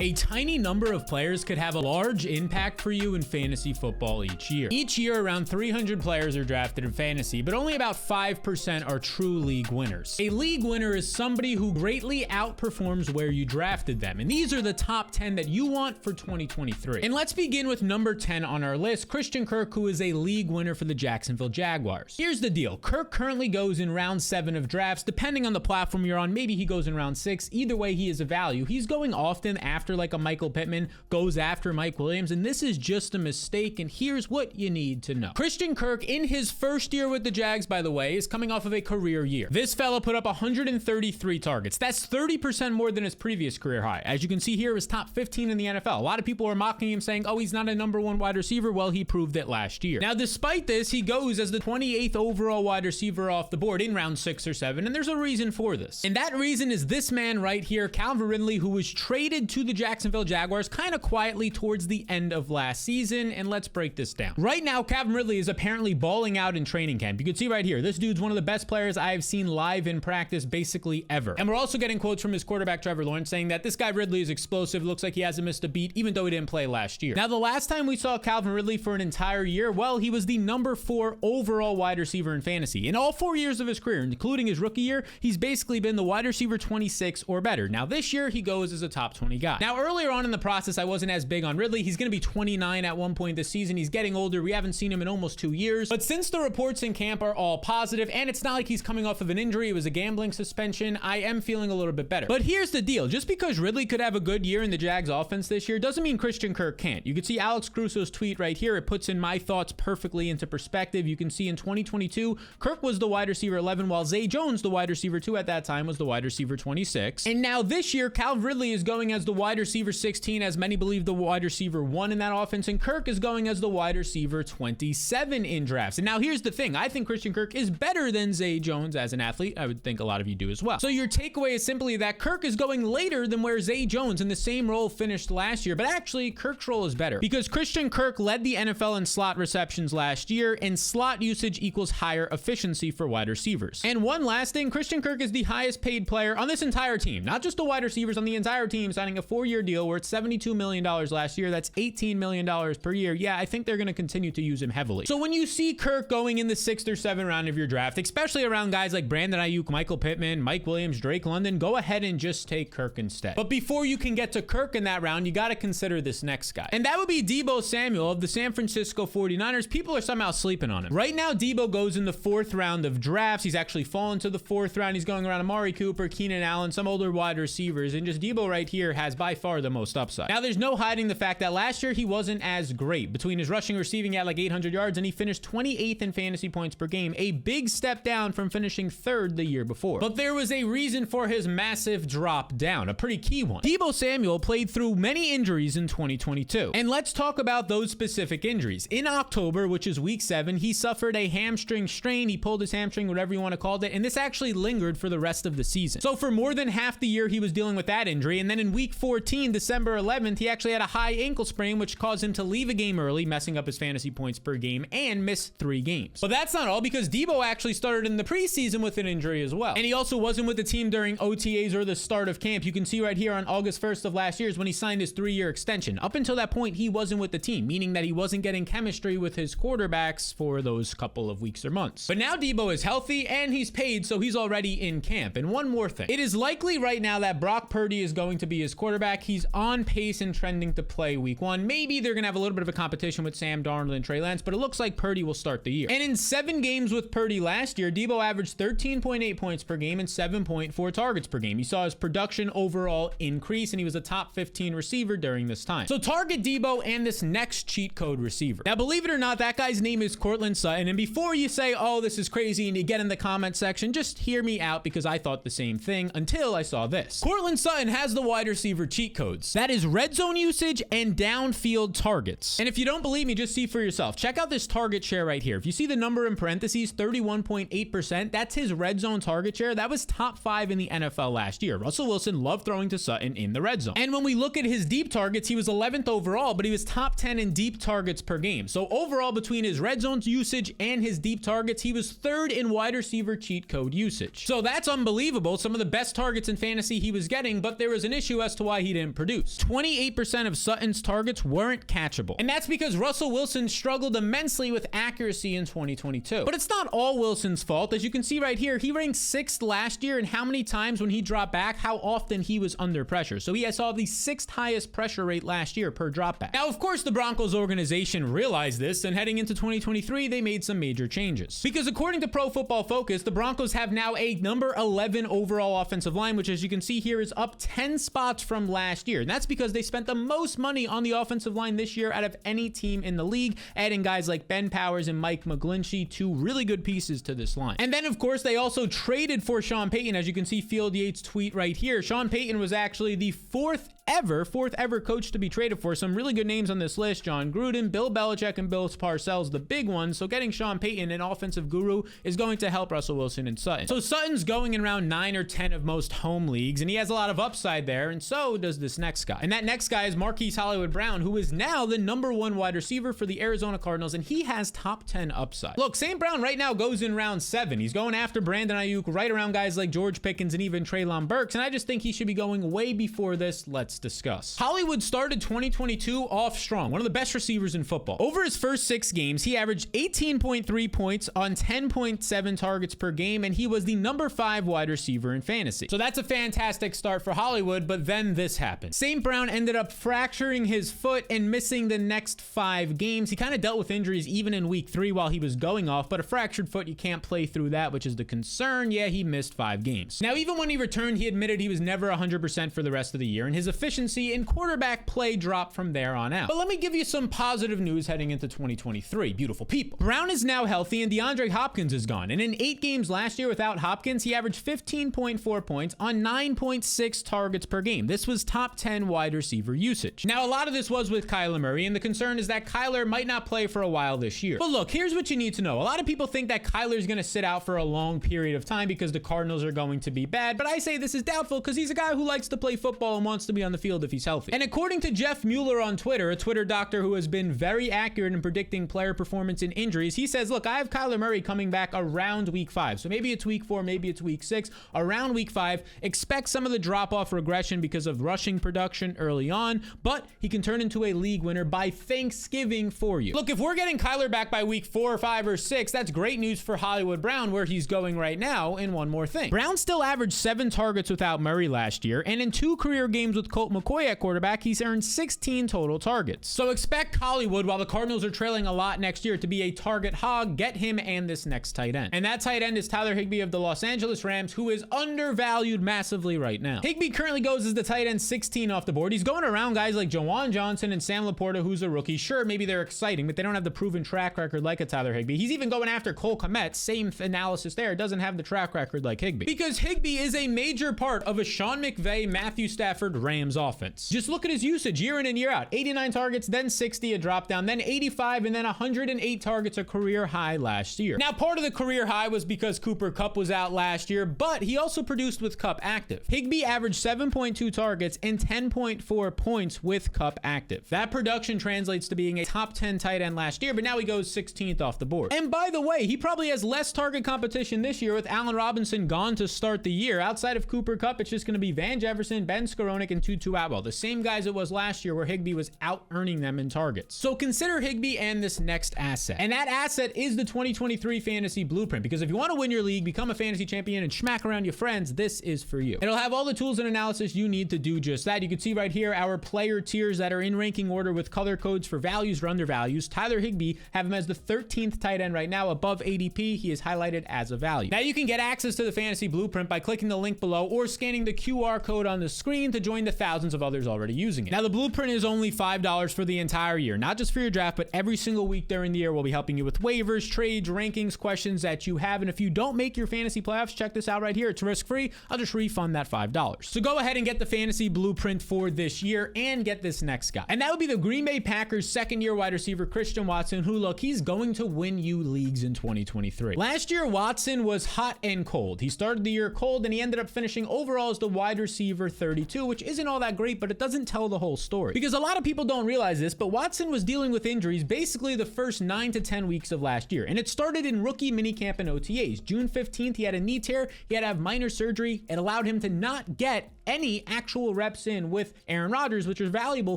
A tiny number of players could have a large impact for you in fantasy football each year. Each year, around 300 players are drafted in fantasy, but only about 5% are true league winners. A league winner is somebody who greatly outperforms where you drafted them, and these are the top 10 that you want for 2023. And let's begin with number 10 on our list, Christian Kirk, who is a league winner for the Jacksonville Jaguars. Here's the deal. Kirk currently goes in round 7 of drafts. Depending on the platform you're on, maybe he goes in round 6. Either way, he is a value. He's going often after like a Michael Pittman, goes after Mike Williams, and this is just a mistake, and here's what you need to know. Christian Kirk, in his first year with the Jags, by the way, is coming off of a career year. This fella put up 133 targets. That's 30% more than his previous career high. As you can see here, he was top 15 in the NFL. A lot of people are mocking him, saying, oh, he's not a number 1 wide receiver. Well, he proved it last year. Now, despite this, he goes as the 28th overall wide receiver off the board in round 6 or 7, and there's a reason for this. And that reason is this man right here, Calvin Ridley, who was traded to the Jacksonville Jaguars kind of quietly towards the end of last season, and let's break this down. Right now, Calvin Ridley is apparently balling out in training camp. You can see right here, this dude's one of the best players I have seen live in practice basically ever. And we're also getting quotes from his quarterback, Trevor Lawrence, saying that this guy Ridley is explosive, looks like he hasn't missed a beat, even though he didn't play last year. Now, the last time we saw Calvin Ridley for an entire year, well, he was the number 4 overall wide receiver in fantasy. In all 4 years of his career, including his rookie year, he's basically been the wide receiver 26 or better. Now, this year, he goes as a top 20 guy. Now, earlier on in the process, I wasn't as big on Ridley. He's going to be 29 at one point this season. He's getting older. We haven't seen him in almost 2 years. But since the reports in camp are all positive, and it's not like he's coming off of an injury, it was a gambling suspension, I am feeling a little bit better. But here's the deal. Just because Ridley could have a good year in the Jags offense this year doesn't mean Christian Kirk can't. You can see Alex Crusoe's tweet right here. It puts in my thoughts perfectly into perspective. You can see in 2022, Kirk was the wide receiver 11, while Zay Jones, the wide receiver 2 at that time, was the wide receiver 26. And now this year, Calvin Ridley is going as the wide receiver 16, as many believe the wide receiver 1 in that offense, and Kirk is going as the wide receiver 27 in drafts. And now here's the thing. I think Christian Kirk is better than Zay Jones as an athlete. I would think a lot of you do as well. So your takeaway is simply that Kirk is going later than where Zay Jones in the same role finished last year, but actually Kirk's role is better because Christian Kirk led the NFL in slot receptions last year, and slot usage equals higher efficiency for wide receivers. And one last thing, Christian Kirk is the highest paid player on this entire team, not just the wide receivers, on the entire team, signing a 4-year deal worth $72 million last year. That's $18 million per year. Yeah, I think they're going to continue to use him heavily. So when you see Kirk going in the 6th or 7th round of your draft, especially around guys like Brandon Ayuk, Michael Pittman, Mike Williams, Drake London, go ahead and just take Kirk instead. But before you can get to Kirk in that round, you got to consider this next guy. And that would be Deebo Samuel of the San Francisco 49ers. People are somehow sleeping on him. Right now, Deebo goes in the 4th round of drafts. He's actually fallen to the 4th round. He's going around Amari Cooper, Keenan Allen, some older wide receivers, and just Deebo right here has by far the most upside. Now, there's no hiding the fact that last year he wasn't as great. Between his rushing and receiving, he had like 800 yards, and he finished 28th in fantasy points per game, a big step down from finishing 3rd the year before. But there was a reason for his massive drop down, a pretty key one. Deebo Samuel played through many injuries in 2022. And let's talk about those specific injuries. In October, which is week 7, he suffered a hamstring strain. He pulled his hamstring, whatever you want to call it, and this actually lingered for the rest of the season. So for more than half the year, he was dealing with that injury, and then in week 14, December 11th, he actually had a high ankle sprain, which caused him to leave a game early, messing up his fantasy points per game, and miss 3 games. But that's not all, because Deebo actually started in the preseason with an injury as well. And he also wasn't with the team during OTAs or the start of camp. You can see right here on August 1st of last year is when he signed his 3-year extension. Up until that point, he wasn't with the team, meaning that he wasn't getting chemistry with his quarterbacks for those couple of weeks or months. But now Deebo is healthy and he's paid, so he's already in camp. And one more thing. It is likely right now that Brock Purdy is going to be his quarterback. He's on pace and trending to play week 1. Maybe they're going to have a little bit of a competition with Sam Darnold and Trey Lance, but it looks like Purdy will start the year. And in 7 games with Purdy last year, Deebo averaged 13.8 points per game and 7.4 targets per game. He saw his production overall increase, and he was a top 15 receiver during this time. So target Deebo and this next cheat code receiver. Now, believe it or not, that guy's name is Courtland Sutton. And before you say, oh, this is crazy, and you get in the comment section, just hear me out, because I thought the same thing until I saw this. Courtland Sutton has the wide receiver cheat codes. That is red zone usage and downfield targets. And if you don't believe me, just see for yourself. Check out this target share right here. If you see the number in parentheses, 31.8%, that's his red zone target share. That was top 5 in the NFL last year. Russell Wilson loved throwing to Sutton in the red zone. And when we look at his deep targets, he was 11th overall, but he was top 10 in deep targets per game. So overall, between his red zone usage and his deep targets, he was 3rd in wide receiver cheat code usage. So that's unbelievable. Some of the best targets in fantasy he was getting, but there was an issue as to why he he didn't produce. 28% of Sutton's targets weren't catchable. And that's because Russell Wilson struggled immensely with accuracy in 2022. But it's not all Wilson's fault. As you can see right here, he ranked 6th last year in how many times when he dropped back, how often he was under pressure. So he saw the 6th highest pressure rate last year per dropback. Now, of course, the Broncos organization realized this, and heading into 2023, they made some major changes. Because according to Pro Football Focus, the Broncos have now a number 11 overall offensive line, which as you can see here is up 10 spots from last year. And that's because they spent the most money on the offensive line this year out of any team in the league, adding guys like Ben Powers and Mike McGlinchey, two really good pieces to this line. And then, of course, they also traded for Sean Payton. As you can see, Field Yates' tweet right here. Sean Payton was actually the fourth ever coach to be traded for. Some really good names on this list: John Gruden, Bill Belichick, and Bill Parcells, the big ones. So getting Sean Payton, an offensive guru, is going to help Russell Wilson and Sutton. So Sutton's going in around 9 or 10 of most home leagues, and he has a lot of upside there, and so does this next guy. And that next guy is Marquise Hollywood Brown, who is now the #1 wide receiver for the Arizona Cardinals, and he has top 10 upside. Look, St. Brown right now goes in round 7. He's going after Brandon Ayuk, right around guys like George Pickens and even Treylon Burks, and I just think he should be going way before this. Let's discuss. Hollywood started 2022 off strong, one of the best receivers in football. Over his first 6 games, he averaged 18.3 points on 10.7 targets per game, and he was the #5 wide receiver in fantasy. So that's a fantastic start for Hollywood, but then this happened. St. Brown ended up fracturing his foot and missing the next 5 games. He kind of dealt with injuries even in week 3 while he was going off, but a fractured foot, you can't play through that, which is the concern. Yeah, he missed 5 games. Now, even when he returned, he admitted he was never 100% for the rest of the year, and his efficiency in quarterback play dropped from there on out. But let me give you some positive news heading into 2023, beautiful people. Brown is now healthy, and DeAndre Hopkins is gone. And in 8 games last year without Hopkins, he averaged 15.4 points on 9.6 targets per game. This was top 10 wide receiver usage. Now, a lot of this was with Kyler Murray, and the concern is that Kyler might not play for a while this year. But look, here's what you need to know. A lot of people think that Kyler's going to sit out for a long period of time because the Cardinals are going to be bad, but I say this is doubtful because he's a guy who likes to play football and wants to be on the field if he's healthy. And according to Jeff Mueller on Twitter, a Twitter doctor who has been very accurate in predicting player performance in injuries, he says, look, I have Kyler Murray coming back around week 5. So maybe it's week 4, maybe it's week 6. Around week 5, expect some of the drop-off regression because of rushing production early on, but he can turn into a league winner by Thanksgiving for you. Look, if we're getting Kyler back by week 4 or 5 or 6, that's great news for Hollywood Brown, where he's going right now. And one more thing. Brown still averaged 7 targets without Murray last year, and in 2 career games with Colt McCoy at quarterback, he's earned 16 total targets. So expect Hollywood, while the Cardinals are trailing a lot next year, to be a target hog. Get him and this next tight end. And that tight end is Tyler Higby of the Los Angeles Rams, who is undervalued massively right now. Higby currently goes as the tight end 16 off the board. He's going around guys like Juwan Johnson and Sam Laporta, who's a rookie. Sure, maybe they're exciting, but they don't have the proven track record like a Tyler Higby. He's even going after Cole Kmet. Same analysis there. Doesn't have the track record like Higby. Because Higby is a major part of a Sean McVay, Matthew Stafford Rams offense. Just look at his usage year in and year out. 89 targets, then 60, a drop down, then 85, and then 108 targets, a career high last year. Now, part of the career high was because Cooper Kupp was out last year, but he also produced with Kupp active. Higby averaged 7.2 targets and 10.4 points with Kupp active. That production translates to being a top 10 tight end last year, but now he goes 16th off the board. And by the way, he probably has less target competition this year with Allen Robinson gone to start the year. Outside of Cooper Kupp, it's just going to be Van Jefferson, Ben Skowronek, and Tutu Atwell. The same guys it was last year where Higby was out-earning them in targets. So consider Higby and this next asset. And that asset is the 2023 Fantasy Blueprint, because if you want to win your league, become a fantasy champion, and smack around your friends, this is for you. It'll have all the tools and analysis you need to do just that. You can see right here our player tiers that are in ranking order with color codes for values or undervalues. Tyler Higby, have him as the 13th tight end right now, above ADP. He is highlighted as a value. Now you can get access to the Fantasy Blueprint by clicking the link below or scanning the QR code on the screen to join the thousands of others already using it. Now the Blueprint is only $5 for the entire year, not just for your draft, but every single week during the year we'll be helping you with waivers, trades, rankings, questions that you have. And if you don't make your fantasy playoffs, check this out right here. It's risk-free. I'll just refund that $5. So go ahead and get the Fantasy Blueprint for this year and get this next guy. And that would be the Green Bay Packers second-year wide receiver, Christian Watson, who, look, he's going to win you leagues in 2023. Last year, Watson was hot and cold. He started the year cold, and he ended up finishing overall as the wide receiver 32, which isn't all that great, but it doesn't tell the whole story. Because a lot of people don't realize this, but Watson was dealing with injuries basically the first 9 to 10 weeks of last year. And it started in rookie minicamp and OTAs. June 15th, he had a knee tear. He had to have minor surgery. It allowed him to not get any actual reps in with Aaron Rodgers, which was valuable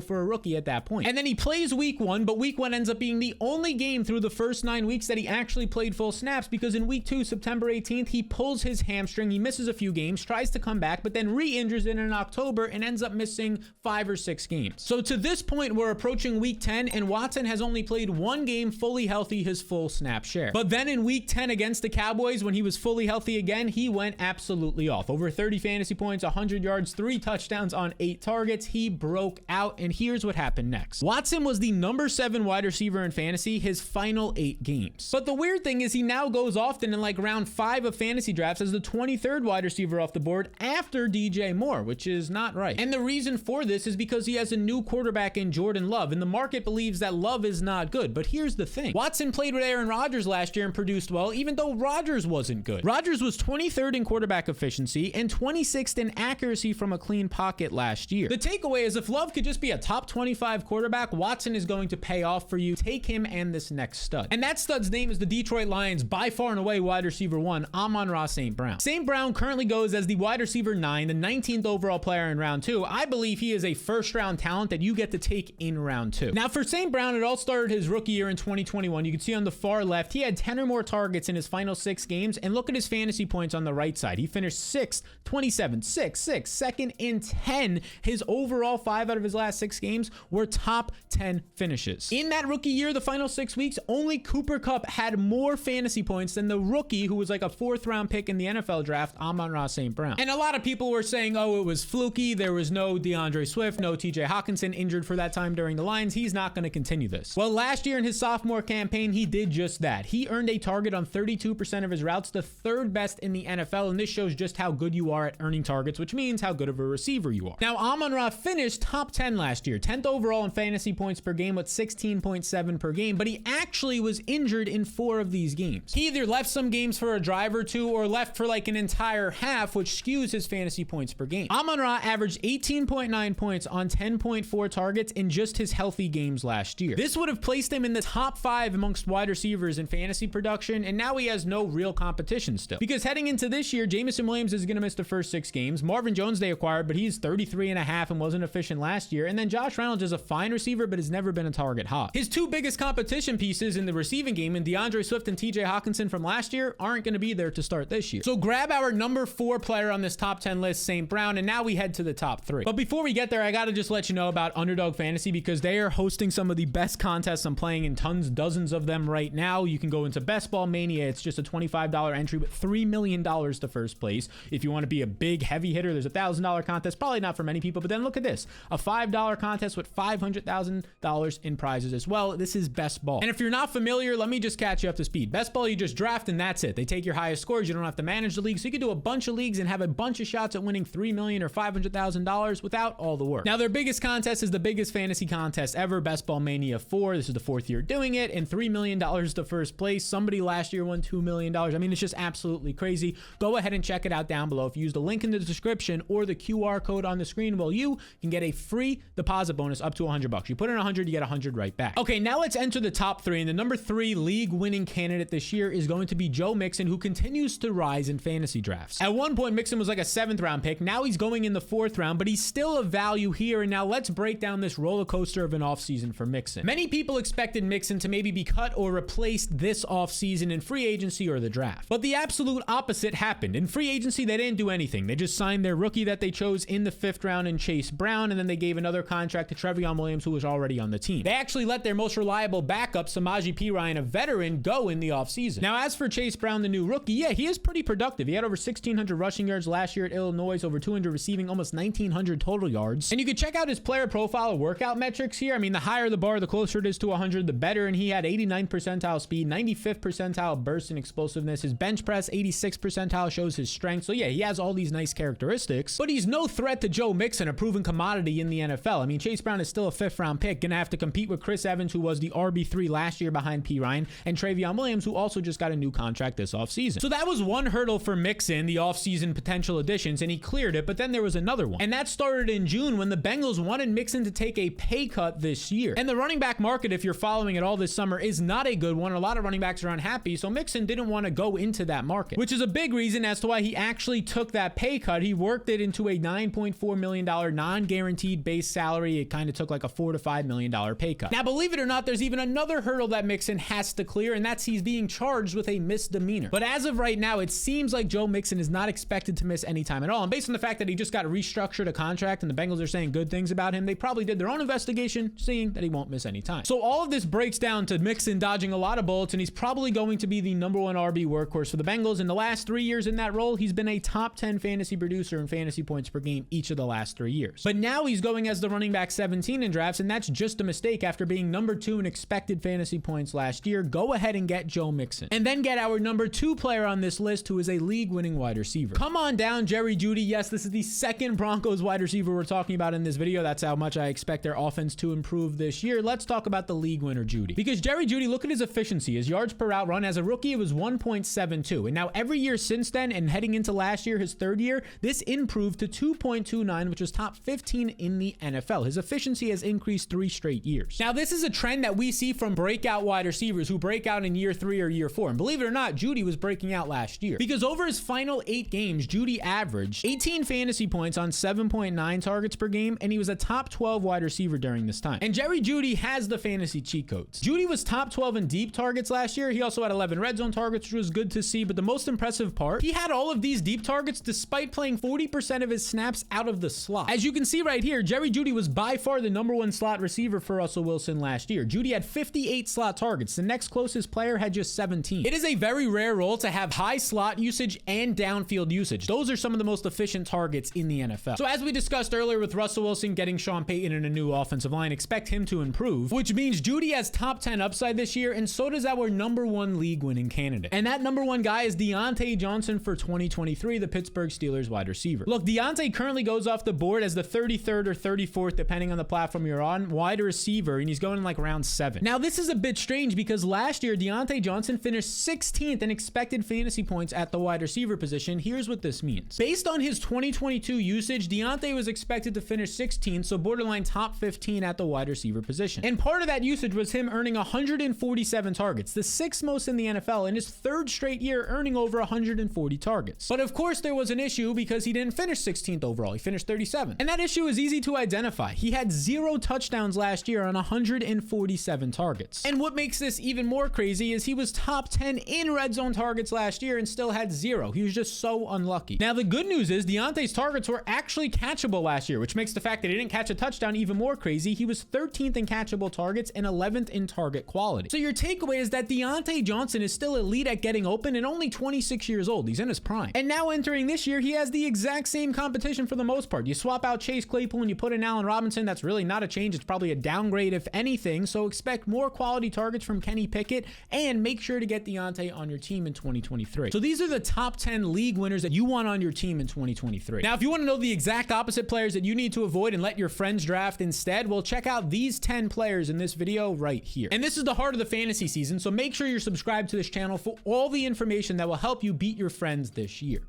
for a rookie at that point. And then he plays week 1, but week 1 ends up being the only game through the first 9 weeks that he actually played full snaps, because in week 2, September 18th, he pulls his hamstring, he misses a few games, tries to come back, but then re-injures it in October and ends up missing 5 or 6 games. So to this point, we're approaching week 10, and Watson has only played 1 game fully healthy his full snap share. But then in week 10 against the Cowboys, when he was fully healthy again, he went absolutely off. Over 30 fantasy points, 100 yards, 3 touchdowns on 8 targets. He broke out, and here's what happened next. Watson was the number 7 wide receiver in fantasy his final 8 games. But the weird thing is he now goes often in like round 5 of fantasy drafts as the 23rd wide receiver off the board after DJ Moore, which is not right. And the reason for this is because he has a new quarterback in Jordan Love, and the market believes that Love is not good. But here's the thing. Watson played with Aaron Rodgers last year and produced well, even though Rodgers wasn't good. Rodgers was 23rd in quarterback efficiency and 26th in accuracy from a clean pocket last year. The takeaway is if Love could just be a top 25 quarterback, Watson is going to pay off for you. Take him and this next stud. And that stud's name is the Detroit Lions by far and away wide receiver 1, Amon Rosssaint Brown. St. Brown currently goes as the wide receiver 9, the 19th overall player in round 2. I believe he is a first round talent that you get to take in round 2. Now for St. Brown, it all started his rookie year in 2021. You can see on the far left, he had 10 or more targets in his final 6 games, and look at his fantasy points on the right side. He finished 6th, 27, 6, 6, second in 10. His overall 5 out of his last 6 games were top 10 finishes. In that rookie year, the final 6 weeks, only Cooper Kupp had more fantasy points than the rookie who was like a 4th round pick in the NFL draft, Amon-Ra St. Brown. And a lot of people were saying, oh, it was fluky. There was no DeAndre Swift, no TJ Hawkinson injured for that time during the Lions. He's not going to continue this. Well, last year in his sophomore campaign, he did just that. He earned a target on 32% of his routes, the 3rd best in the NFL. And this shows just how good you are at earning targets, which means how good of a receiver you are. Now, Amon-Ra finished top 10 last year, 10th overall in fantasy points per game with 16.7 per game, but he actually was injured in 4 of these games. He either left some games for a drive or 2 or left for like an entire half, which skews his fantasy points per game. Amon-Ra averaged 18.9 points on 10.4 targets in just his healthy games last year. This would have placed him in the top 5 amongst wide receivers in fantasy production, and now he has no real competition still. Because heading into this year, Jameson Williams is going to miss the first 6 games. Marvin Jones they acquired, but he's 33.5 and wasn't efficient last year. And then Josh Reynolds is a fine receiver, but has never been a target hog. His 2 biggest competition pieces in the receiving game, in DeAndre Swift and TJ Hawkinson from last year, aren't going to be there to start this year. So grab our number 4 player on this top 10 list, St. Brown, and now we head to the top 3. But before we get there, I got to just let you know about Underdog Fantasy, because they are hosting some of the best contests I'm playing in, dozens of them right now. You can go into Best Ball Mania. It's just a $25 entry with $3 million to first place. If you want to be a big heavy hitter, there's a $1,000 contest. Probably not for many people, but then look at this, a $5 contest with $500,000 in prizes as well. This is Best Ball. And if you're not familiar, let me just catch you up to speed. Best Ball, you just draft and that's it. They take your highest scores. You don't have to manage the league. So you can do a bunch of leagues and have a bunch of shots at winning $3 million or $500,000 without all the work. Now, their biggest contest is the biggest fantasy contest ever, Best Ball Mania 4. This is the 4th year doing it, and $3 million to first place. Somebody last year won $2 million. I mean, it's just absolutely crazy. Go ahead and check it out down below. If you use the link in the description or the QR code on the screen, well, you can get a free deposit bonus up to $100. You put in 100, you get 100 right back. Okay, now let's enter the top 3. And the number 3 league winning candidate this year is going to be Joe Mixon, who continues to rise in fantasy drafts. At one point, Mixon was like a 7th round pick. Now he's going in the 4th round, but he's still a value here. And now let's break down this roller coaster of an offseason for Mixon. Many people expected Mixon to maybe be cut or replaced this offseason in free agency or the draft. But the absolute opposite happened. In free agency, they didn't do anything. They just signed their rookie that they chose in the 5th round in Chase Brown, and then they gave another contract to Trevion Williams, who was already on the team. They actually let their most reliable backup, Samaje Perine, a veteran, go in the offseason. Now, as for Chase Brown, the new rookie, yeah, he is pretty productive. He had over 1,600 rushing yards last year at Illinois, over 200 receiving, almost 1,900 total yards. And you can check out his player profile or workout metrics here. I mean, the higher the bar, the closer it is to 100, the better. And he had 89th percentile speed, 95th percentile burst and explosiveness. His bench press, 86th percentile, shows his strength. So yeah, he has all these nice characteristics, but he's no threat to Joe Mixon, a proven commodity in the NFL. I mean, Chase Brown is still a 5th round pick, gonna have to compete with Chris Evans, who was the RB3 last year behind Perine, and Trevion Williams, who also just got a new contract this offseason. So that was one hurdle for Mixon, the offseason potential additions, and he cleared it. But then there was another one, and that started in June when the Bengals wanted Mixon to take a pay cut this year. And the running back market, if you're following it all this summer, is not a good one. A lot of running backs are unhappy, so Mixon didn't want to go into that market, which is a big reason as to why he actually took that pay cut. He worked it into a $9.2 $2.4 million non-guaranteed base salary. It kind of took like a $4 to $5 million pay cut. Now, believe it or not, there's even another hurdle that Mixon has to clear, and that's he's being charged with a misdemeanor. But as of right now, it seems like Joe Mixon is not expected to miss any time at all. And based on the fact that he just got restructured a contract and the Bengals are saying good things about him, they probably did their own investigation, seeing that he won't miss any time. So all of this breaks down to Mixon dodging a lot of bullets, and he's probably going to be the #1 RB workhorse for the Bengals. In the last 3 years in that role, he's been a top 10 fantasy producer in fantasy points per game each of the last 3 years. But now he's going as the running back 17 in drafts, and that's just a mistake after being #2 in expected fantasy points last year. Go ahead and get Joe Mixon. And then get our #2 player on this list, who is a league-winning wide receiver. Come on down, Jerry Jeudy. Yes, this is the second Broncos wide receiver we're talking about in this video. That's how much I expect their offense to improve this year. Let's talk about the league winner, Jeudy. Because Jerry Jeudy, look at his efficiency. His yards per route run as a rookie, it was 1.72. And now every year since then, and heading into last year, his third year, this improved to 2.29, which was top 15 in the NFL. His efficiency has increased 3 straight years. Now, this is a trend that we see from breakout wide receivers who break out in year 3 or year 4. And believe it or not, Jeudy was breaking out last year. Because over his final 8 games, Jeudy averaged 18 fantasy points on 7.9 targets per game, and he was a top 12 wide receiver during this time. And Jerry Jeudy has the fantasy cheat codes. Jeudy was top 12 in deep targets last year. He also had 11 red zone targets, which was good to see. But the most impressive part, he had all of these deep targets despite playing 40% of his snaps out of the slot. As you can see right here, Jerry Jeudy was by far the #1 slot receiver for Russell Wilson last year. Jeudy had 58 slot targets. The next closest player had just 17. It is a very rare role to have high slot usage and downfield usage. Those are some of the most efficient targets in the NFL. So as we discussed earlier with Russell Wilson getting Sean Payton in a new offensive line, expect him to improve, which means Jeudy has top 10 upside this year, and so does our #1 league winning candidate. And that #1 guy is Deontay Johnson for 2023, the Pittsburgh Steelers wide receiver. Look, Deontay currently goes off the board as the 33rd or 34th, depending on the platform you're on, wide receiver, and he's going in like round 7. Now, this is a bit strange because last year, Deontay Johnson finished 16th in expected fantasy points at the wide receiver position. Here's what this means. Based on his 2022 usage, Deontay was expected to finish 16th, so borderline top 15 at the wide receiver position. And part of that usage was him earning 147 targets, the 6th most in the NFL, in his 3rd straight year earning over 140 targets. But of course, there was an issue because he didn't finish 16th overall. He finished 37th. And that issue is easy to identify. He had 0 touchdowns last year on 147 targets. And what makes this even more crazy is he was top 10 in red zone targets last year and still had 0. He was just so unlucky. Now, the good news is Deontay's targets were actually catchable last year, which makes the fact that he didn't catch a touchdown even more crazy. He was 13th in catchable targets and 11th in target quality. So your takeaway is that Deontay Johnson is still elite at getting open and only 26 years old. He's in his prime. And now entering this year, he has the exact same competition for the most part. You swap out Chase Claypool and you put in Allen Robinson. That's really not a change. It's probably a downgrade if anything. So expect more quality targets from Kenny Pickett and make sure to get Deontay on your team in 2023. So these are the top 10 league winners that you want on your team in 2023. Now, if you want to know the exact opposite players that you need to avoid and let your friends draft instead, well, check out these 10 players in this video right here. And this is the heart of the fantasy season, so make sure you're subscribed to this channel for all the information that will help you beat your friends this year.